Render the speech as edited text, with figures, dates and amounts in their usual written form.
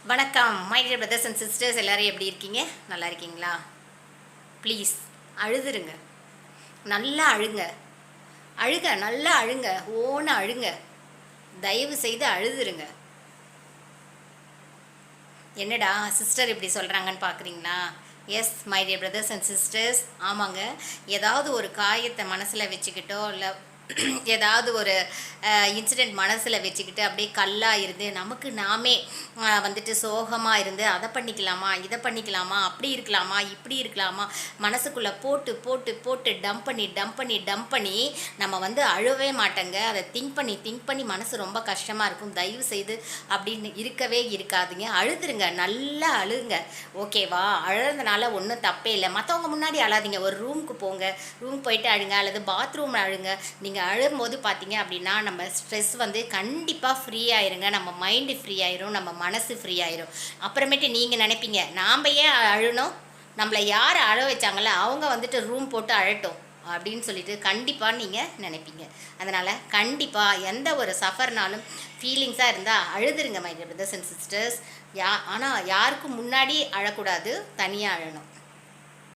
வணக்கம் my dear brothers and sisters, எல்லோரும் எப்படி இருக்கீங்க? நல்லா இருக்கீங்களா? ப்ளீஸ் அழுதுருங்க, நல்லா அழுங்க, நல்லா அழுங்க, ஓன அழுங்க, தயவு செய்து அழுதுருங்க. என்னடா சிஸ்டர் இப்படி சொல்கிறாங்கன்னு பார்க்குறீங்களா? S my dear brothers and sisters, ஆமாங்க. ஏதாவது ஒரு காயத்தை மனசில் வச்சுக்கிட்டோ இல்லை ஏதாவது ஒரு இன்சிடெண்ட் மனசில் வச்சுக்கிட்டு அப்படியே கல்லாக இருந்து நமக்கு நாமே வந்துட்டு சோகமாக இருந்து அதை பண்ணிக்கலாமா, இதை பண்ணிக்கலாமா, அப்படி இருக்கலாமா, இப்படி இருக்கலாமா, மனசுக்குள்ளே போட்டு போட்டு போட்டு டம்ப் பண்ணி நம்ம வந்து அழுவே மாட்டேங்க. அதை திங்க் பண்ணி மனசு ரொம்ப கஷ்டமாக இருக்கும். தயவு செய்து அப்படின்னு இருக்கவே இருக்காதுங்க. அழுதுருங்க, நல்லா அழுங்க, ஓகேவா? அழுறதுனால ஒன்றும் தப்பே இல்லை. மற்றவங்க முன்னாடி அழாதீங்க. ஒரு ரூமுக்கு போங்க, ரூம் போயிட்டு அழுங்க, அல்லது பாத்ரூமில் அழுங்க. நீங்கள் அழும்போது பார்த்தீங்க அப்படின்னா நம்ம ஸ்ட்ரெஸ் வந்து கண்டிப்பாக ஃப்ரீ ஆயிருங்க. நம்ம மைண்டு ஃப்ரீ ஆயிரும், நம்ம மனசு ஃப்ரீ ஆயிரும். அப்புறமேட்டு நீங்கள் நினைப்பீங்க, நாம் ஏன் அழணும், நம்மளை யார் அழ வச்சாங்களோ அவங்க வந்துட்டு ரூம் போட்டு அழட்டும் அப்படின்னு சொல்லிட்டு கண்டிப்பாக நீங்கள் நினைப்பீங்க. அதனால் கண்டிப்பாக எந்த ஒரு சஃபர்னாலும் ஃபீலிங்ஸாக இருந்தால் அழுதுருங்க my dear brothers and sisters. ஆனால் யாருக்கும் முன்னாடி அழக்கூடாது, தனியாக அழணும்.